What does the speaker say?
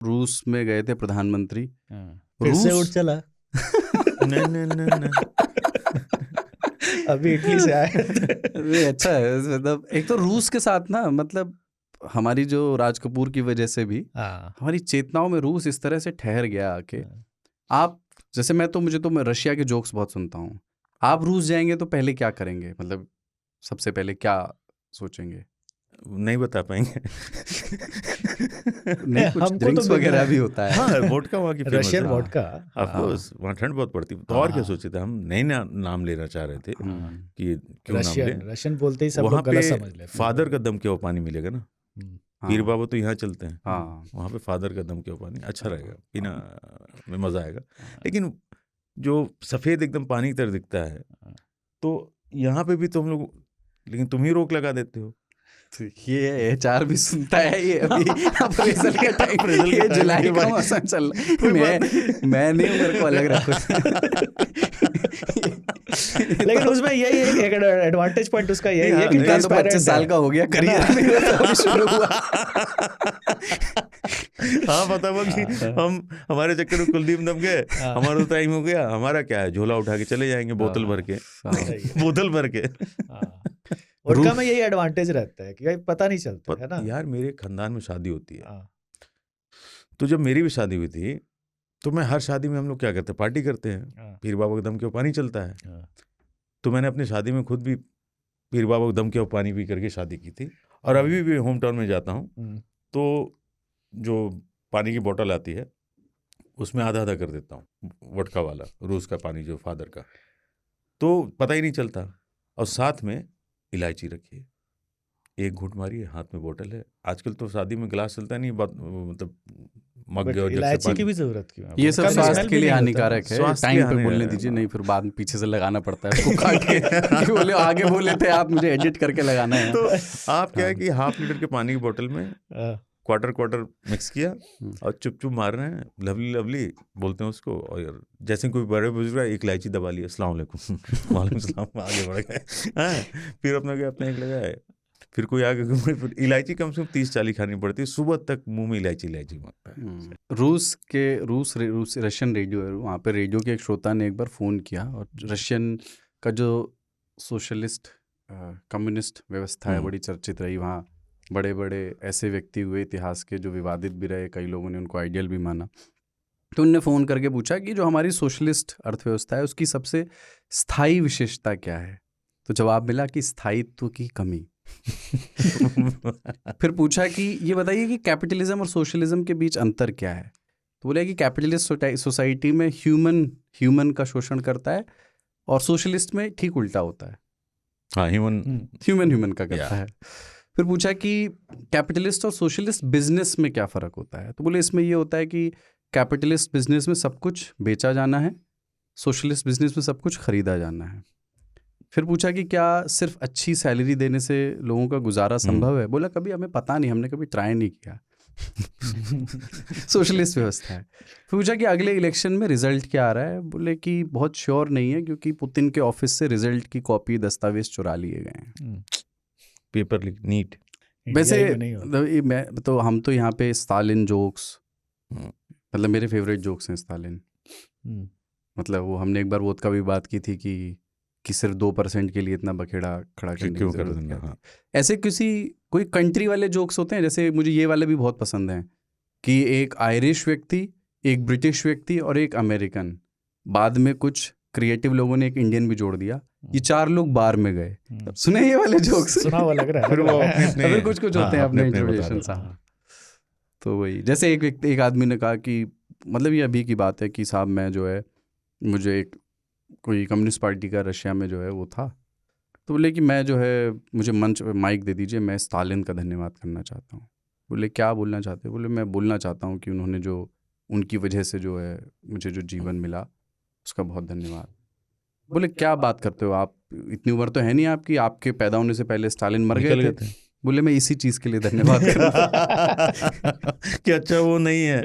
रूस में गए थे प्रधानमंत्री, फिर से उठ चला। नहीं अभी इटली से आए ये अच्छा है, मतलब एक तो रूस के साथ ना, मतलब हमारी जो राज कपूर की वजह से भी हमारी चेतनाओं में रूस इस तरह से ठहर गया आके। आप जैसे मैं रशिया के जोक्स बहुत सुनता हूँ। आप रूस जाएंगे तो पहले क्या करेंगे, मतलब सबसे पहले क्या सोचेंगे? नहीं बता पाएंगे। नहीं, कुछ ड्रिंक्स वगैरह भी होता है। हाँ, वोडका वहाँ की फेमस रशियन है। वोडका, ऑफ कोर्स वहाँ ठंड बहुत पड़ती है। तो और क्या सोचे थे हम, नहीं नाम लेना चाह रहे थे कि क्यों नाम ले। रशियन बोलते ही सब लोग गलत समझ लेते हैं। फादर का दम क्या पानी मिलेगा ना। पीर बाबा तो यहाँ चलते हैं, वहाँ पे फादर का दम क्या पानी अच्छा रहेगा, पीना में मजा आएगा। लेकिन जो सफेद एकदम पानी की तरह दिखता है, तो यहाँ पे भी तो हम लोग, लेकिन तुम ही रोक लगा देते हो। तो ये एचआर भी सुनता है ये अभी अप्रेजल का टाइम, ये जुलाई का मौसम चल रहा है। मैं नहीं हूँ, मेरे को अलग रखो। लेकिन उसमें यही एक एडवांटेज पॉइंट उसका यही है कि 25 साल का हो गया, करियर में शुरू हुआ। हाँ, पता कि हम हमारे चक्कर में कुलदीप दब गए, हमारा तो टाइम हो गया। हमारा क्या है, झोला उठा के चले जाएंगे बोतल भर के, बोतल भर के। वोडका में यही एडवांटेज रहता है कि पता नहीं चलता है ना। यार मेरे खानदान में शादी होती है, तो जब मेरी भी शादी हुई थी तो मैं हर शादी में हम लोग क्या करते हैं, पार्टी करते हैं। पीर बाबा के दम के पानी चलता है। तो मैंने अपनी शादी में खुद भी पीर बाबा के दम के पानी पी करके शादी की थी। और अभी भी होम टाउन में जाता हूँ तो जो पानी की बोतल आती है उसमें आधा आधा कर देता हूँ, वोडका वाला, रूस का पानी जो फादर का, तो पता ही नहीं चलता। और साथ में इलायची रखिए, एक घूंट मारिए, हाथ में बोतल है। आजकल तो शादी में गिलास चलता नहीं, मतलब मग और इलायची की भी जरूरत क्यों? ये सब स्वास्थ्य के लिए हानिकारक है, टाइम पे बोलने दीजिए, नहीं फिर बाद में पीछे से लगाना पड़ता है उसको काट के। बोले आगे बोले थे आप, मुझे एडिट करके लगाना है। तो आप क्या है कि हाफ लीटर के पानी की बोतल में क्वार्टर मिक्स किया और चुप मार रहे हैं, लवली लवली बोलते हैं उसको। और जैसे कोई बड़े बुजुर्ग एक इलायची दबा लिया, अस्सलाम वालेकुम, वालेकुम सलाम, आगे बढ़ गए। फिर अपना एक लगाए, फिर कोई आगे, इलायची कम से कम 30-40 खानी पड़ती है, सुबह तक मुंह में इलायची मारता है। रूस रशियन रेडियो है, वहाँ पे रेडियो के एक श्रोता ने एक बार फ़ोन किया, और रशियन का जो सोशलिस्ट कम्युनिस्ट व्यवस्था है बड़ी चर्चित रही वहाँ। बड़े बड़े ऐसे व्यक्ति हुए इतिहास के जो विवादित भी रहे, कई लोगों ने उनको आइडियल भी माना। तो उनने फ़ोन करके पूछा कि जो हमारी सोशलिस्ट अर्थव्यवस्था है उसकी सबसे स्थायी विशेषता क्या है। तो जवाब मिला कि स्थायित्व की कमी। फिर पूछा कि ये बताइए कि कैपिटलिज्म और सोशलिज्म के बीच अंतर क्या है। तो बोले कि कैपिटलिस्ट सोसाइटी में ह्यूमन का शोषण करता है, और सोशलिस्ट में ठीक उल्टा होता है। हाँ, ह्यूमन का करता है। फिर पूछा कि कैपिटलिस्ट और सोशलिस्ट बिजनेस में क्या फ़र्क होता है। तो बोले इसमें ये होता है कि कैपिटलिस्ट बिजनेस में सब कुछ बेचा जाना है, सोशलिस्ट बिजनेस में सब कुछ खरीदा जाना है। फिर पूछा कि क्या सिर्फ अच्छी सैलरी देने से लोगों का गुजारा संभव है। बोला कभी हमें पता नहीं, हमने कभी ट्राई नहीं किया। सोशलिस्ट व्यवस्था है। फिर पूछा कि अगले इलेक्शन में रिजल्ट क्या आ रहा है। बोले कि बहुत श्योर नहीं है, क्योंकि पुतिन के ऑफिस से रिजल्ट की कॉपी दस्तावेज चुरा लिए गए हैं। Paper NEET. वैसे मैं तो हम तो यहाँ पे स्टालिन जोक्स, मतलब मेरे फेवरेट जोक्स हैं स्टालिन। मतलब वो हमने एक बार वोदका भी बात की थी कि सिर्फ 2% के लिए इतना बखेड़ा खड़ा करने की जरूरत क्या थी। ऐसे कोई कंट्री वाले जोक्स होते हैं, जैसे मुझे ये वाले भी बहुत पसंद हैं कि एक आयरिश व्यक्ति, एक ब्रिटिश व्यक्ति और एक अमेरिकन, बाद में कुछ क्रिएटिव लोगों ने एक इंडियन भी जोड़ दिया, ये 4 लोग बार में गए। सुने ये वाले जोक्स? सुना हुआ लग रहा है। फिर वो अपने कुछ होते हैं अपने इंट्रोडक्शन साहब। तो वही, जैसे एक आदमी ने कहा कि मतलब ये अभी की बात है कि साहब मैं जो है, मुझे कोई कम्युनिस्ट पार्टी का रशिया में जो है वो था, तो बोले कि मैं जो है, मुझे माइक दे दीजिए, मैं स्टालिन का धन्यवाद करना चाहता हूँ। बोले क्या बोलना चाहते हो? बोले मैं बोलना चाहता हूँ कि उन्होंने जो, उनकी वजह से जो है मुझे जो जीवन मिला उसका बहुत धन्यवाद। बोले क्या बात करते हो आप, इतनी उम्र तो है नहीं आपकी, आपके पैदा होने से पहले स्टालिन मर गए थे। बोले मैं इसी चीज़ के लिए धन्यवाद करूँ। कि अच्छा वो नहीं है।